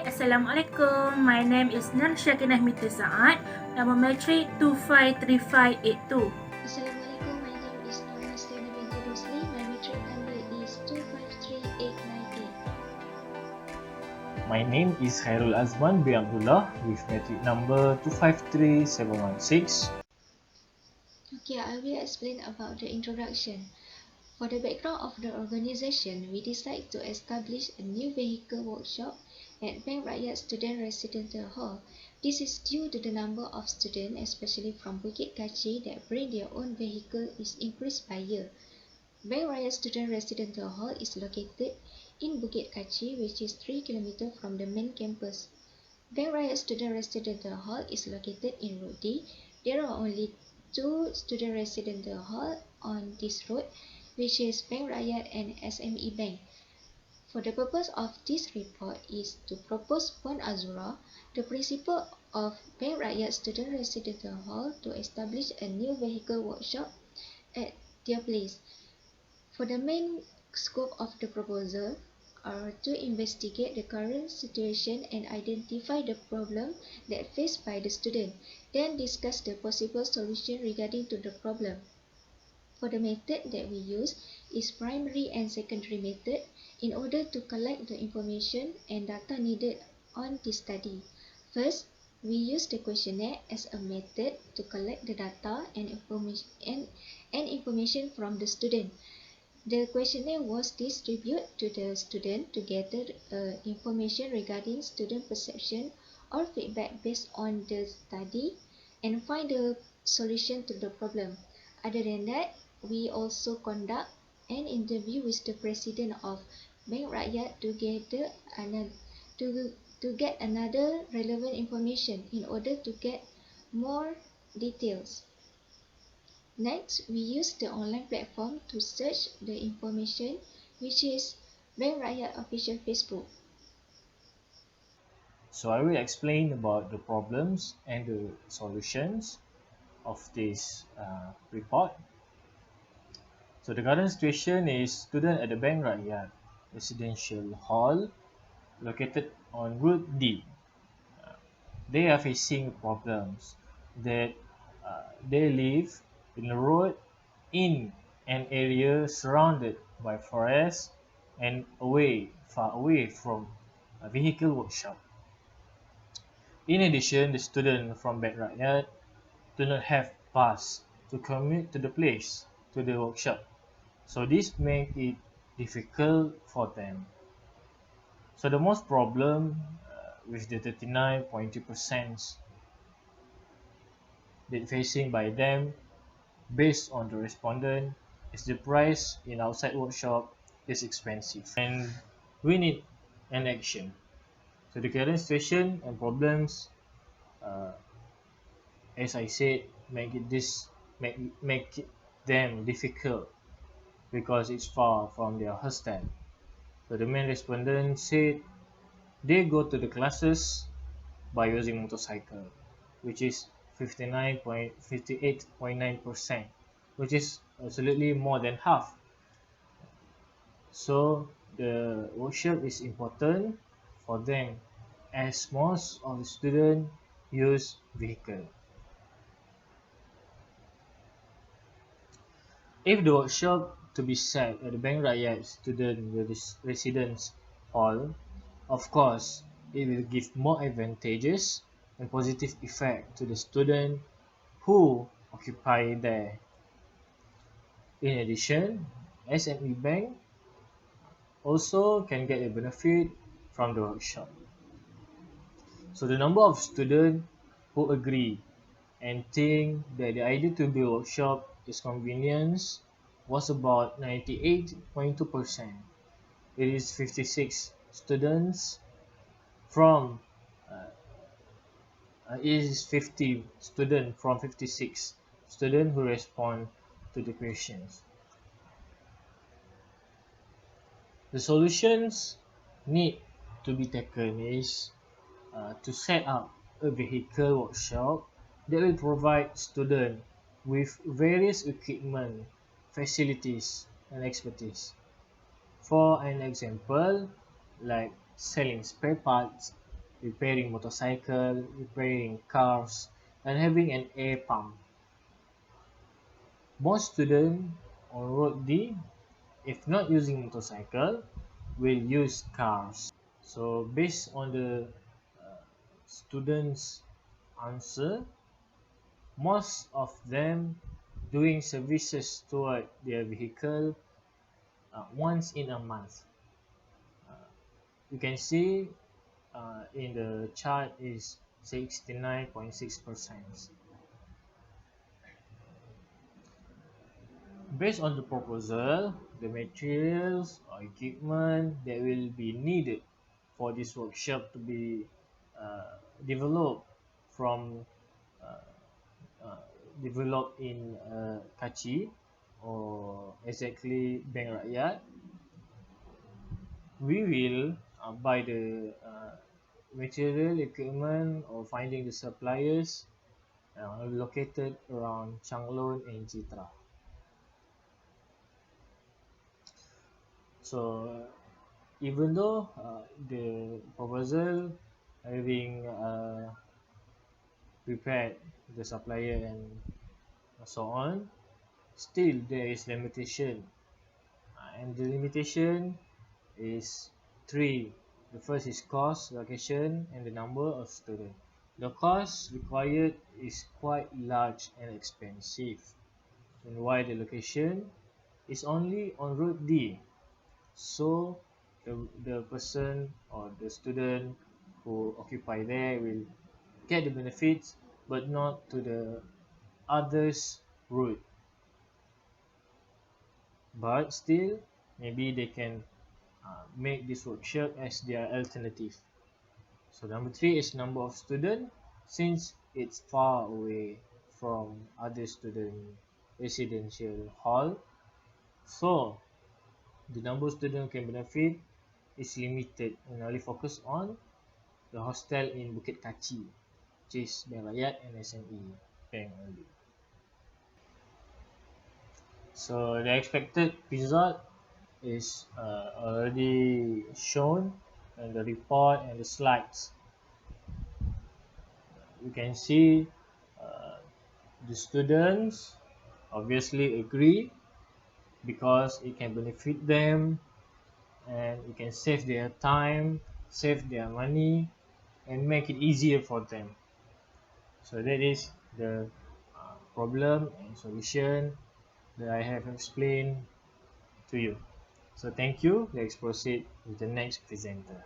Assalamualaikum. My name is Nur Syakinah Mita Saad, number matric 253582. Assalamualaikum, my name is Nur Haslina binti Rosli. My metric number is 253898. My name is Khairul Azman bin Abdullah with metric number 253716. Okay, I will explain about the introduction. For the background of the organization, we decided to establish a new vehicle workshop at Bank Rakyat Student Residential Hall. This is due to the number of students, especially from Bukit Kachih, that bring their own vehicle is increased by year. Bank Rakyat Student Residential Hall is located in Bukit Kachih, which is 3 km from the main campus. Bank Rakyat Student Residential Hall is located in Road D. There are only 2 student residential hall on this road, which is Bank Rakyat and SME Bank. For the purpose of this report is to propose Puan Azura, the principal of Bank Rakyat Student Residential Hall, to establish a new vehicle workshop at their place. For the main scope of the proposal are to investigate the current situation and identify the problem that faced by the student, then discuss the possible solution regarding to the problem. For the method that we use is primary and secondary method in order to collect the information and data needed on this study. First, we use the questionnaire as a method to collect the data and information from the student. The questionnaire was distributed to the student to gather information regarding student perception or feedback based on the study and find the solution to the problem. Other than that, we also conduct an interview with the president of Bank Rakyat to get another relevant information in order to get more details. Next, we use the online platform to search the information, which is Bank Rakyat official Facebook. So I will explain about the problems and the solutions of this report. So the current situation is student at the Bank Rakyat Residential Hall located on Route D. They are facing problems that they live in a road in an area surrounded by forest and far away from a vehicle workshop. In addition, the students from Bank Rakyat do not have bus to commute to the place, to the workshop. So this makes it difficult for them. So the most problem with the 39.2% that facing by them based on the respondent is the price in outside workshop is expensive and we need an action. So the current situation and problems, as I said, make it them difficult because it's far from their hostel. So the main respondent said they go to the classes by using motorcycle, which is 58.9%, which is absolutely more than half. So the workshop is important for them as most of the students use vehicle. If the workshop to be set at the Bank Rakyat Student Residence Hall, of course, it will give more advantages and positive effect to the student who occupy there. In addition, SME Bank also can get a benefit from the workshop. So the number of students who agree and think that the idea to build a workshop is convenience was about 98.2%. It is 56 students from it is 50 students from 56 students who respond to the questions. The solutions need to be taken is to set up a vehicle workshop that will provide students with various equipment, facilities, and expertise. For an example, like selling spare parts repairing motorcycle, repairing cars, and having an air pump. Most students on Road D, if not using motorcycle, will use cars. So based on the students' answer, most of them doing services toward their vehicle once in a month. You can see in the chart is 69.6%. Based on the proposal, the materials or equipment that will be needed for this workshop to be developed from uh, uh, developed in Kachi or exactly Bank Rakyat, we will buy the material equipment or finding the suppliers located around Changlon and Chitra. So even though the proposal having prepared the supplier and so on, still there is limitation, and the limitation is three. The first is cost, location, and the number of students. The cost required is quite large and expensive, and why the location is only on Road D. So the person or the student who occupy there will get the benefits but not to the others route. But still, maybe they can make this workshop as their alternative. So number three is number of student, since it's far away from other student residential hall. So the number of student can benefit is limited and only focus on the hostel in Bukit Kachi, which is Bank Rakyat and SME Bank only. So the expected result is already shown in the report and the slides. You can see uh, the students obviously agree because it can benefit them and it can save their time, save their money, and make it easier for them. So that is the problem and solution that I have explained to you. So thank you. Let's proceed with the next presenter.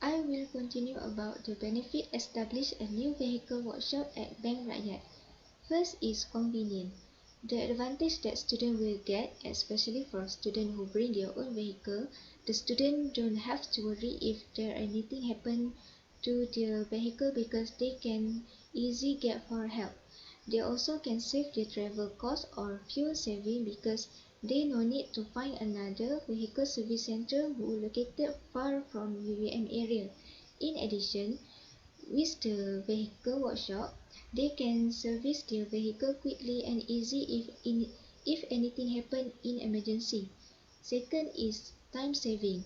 I will continue about the benefit establish a new vehicle workshop at Bank Rakyat. First is convenient. The advantage that student will get, especially for students who bring their own vehicle, the student don't have to worry if there anything happen to their vehicle because they can easily get for help. They also can save their travel cost or fuel saving because they no need to find another vehicle service center who located far from UVM area. In addition, with the vehicle workshop, they can service their vehicle quickly and easy if anything happen in emergency. Second is time saving.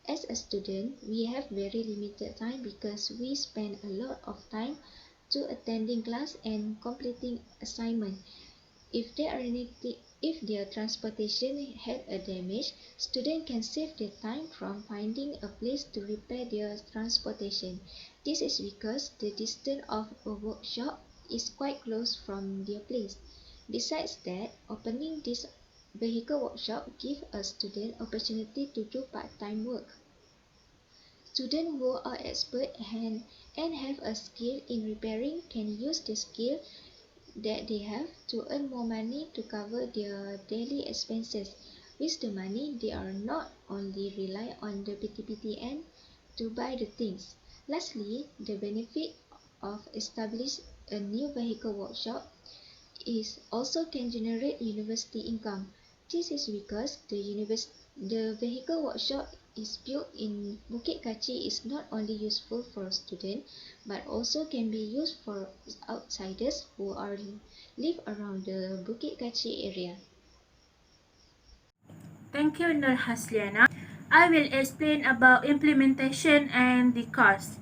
As a student, we have very limited time because we spend a lot of time to attending class and completing assignment. If there are anything, if their transportation had a damage, students can save their time from finding a place to repair their transportation. This is because the distance of a workshop is quite close from their place. Besides that, opening this vehicle workshop gives a student opportunity to do part-time work. Students who are expert and have a skill in repairing can use the skill that they have to earn more money to cover their daily expenses. With the money, they are not only rely on the PTPTN to buy the things. Lastly, the benefit of establish a new vehicle workshop is also can generate university income. This is because the vehicle workshop is built in Bukit Kachi is not only useful for students but also can be used for outsiders who live around the Bukit Kachi area. Thank Thank you, Nur Hasliana. I will explain about implementation and the cost.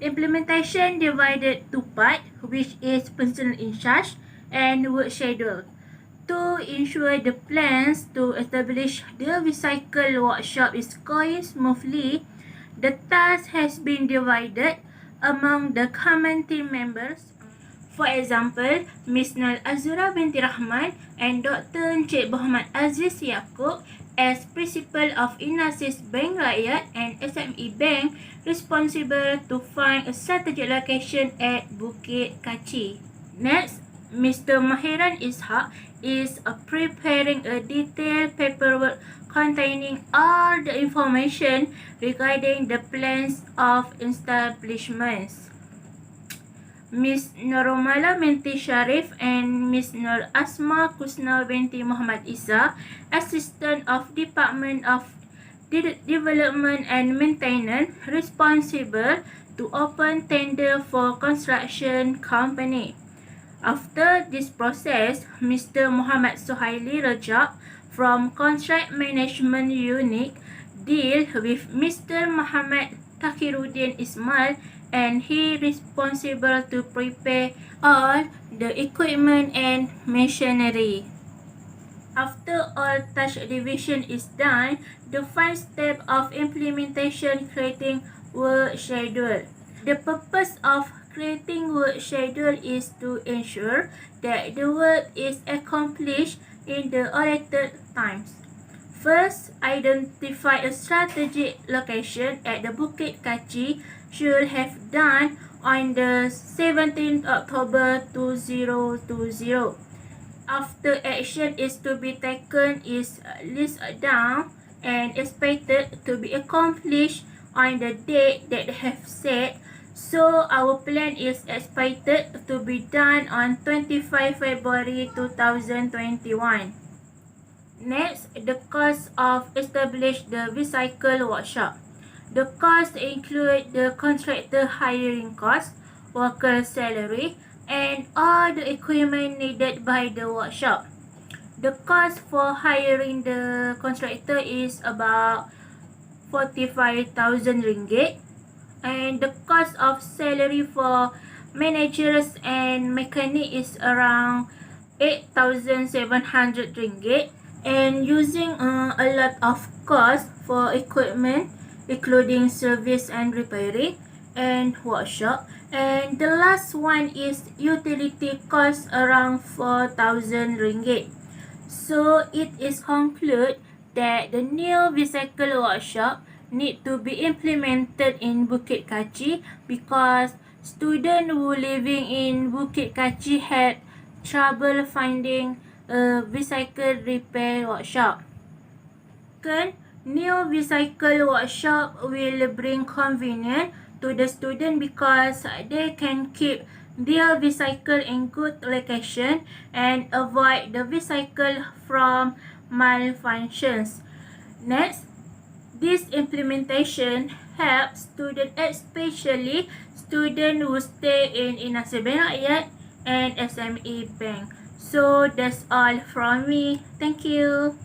Implementation divided two parts, which is personal in charge and work schedule. To ensure the plans to establish the recycle workshop is going smoothly, the task has been divided among the common team members. For example, Ms. Nur Azura binti Rahman and Dr. Encik Muhammad Aziz Yaakob as Principal of Inasis Bank Rakyat and SME Bank responsible to find a strategic location at Bukit Kaci. Next, Mr. Mahiran Ishaq is preparing a detailed paperwork containing all the information regarding the plans of establishments. Ms. Nurumala binti Sharif and Ms. Nur Asma Kusna binti Muhammad Isa, Assistant of Department of Development and Maintenance, responsible to open tender for construction company. After this process, Mr. Muhammad Suhaili Rajab from Contract Management Unit deal with Mr. Muhammad Takiruddin Ismail and he responsible to prepare all the equipment and machinery. After all task division is done, the final step of implementation creating work schedule. The purpose of creating work schedule is to ensure that the work is accomplished in the allotted times. First, identify a strategic location at the Bukit Kaci should have done on the 17th October 2020. After action is to be taken is listed down and expected to be accomplished on the date that have set. So our plan is expected to be done on 25 February 2021. Next, the cost of establish the recycle workshop. The cost include the contractor hiring cost, worker salary, and all the equipment needed by the workshop. The cost for hiring the contractor is about 45,000 ringgit, and the cost of salary for managers and mechanic is around 8,700 ringgit, and using a lot of cost for equipment including service and repairing and workshop. And the last one is utility cost around 4,000 ringgit. So it is concluded that the new recycle workshop need to be implemented in Bukit Kaci because students who living in Bukit Kaci had trouble finding a recycle repair workshop. Second, new recycle workshop will bring convenience to the student because they can keep their recycle in good location and avoid the recycle from malfunctions. Next, this implementation helps students, especially students who stay in Inasis Bank Rakyat and SME Bank. So that's all from me. Thank you.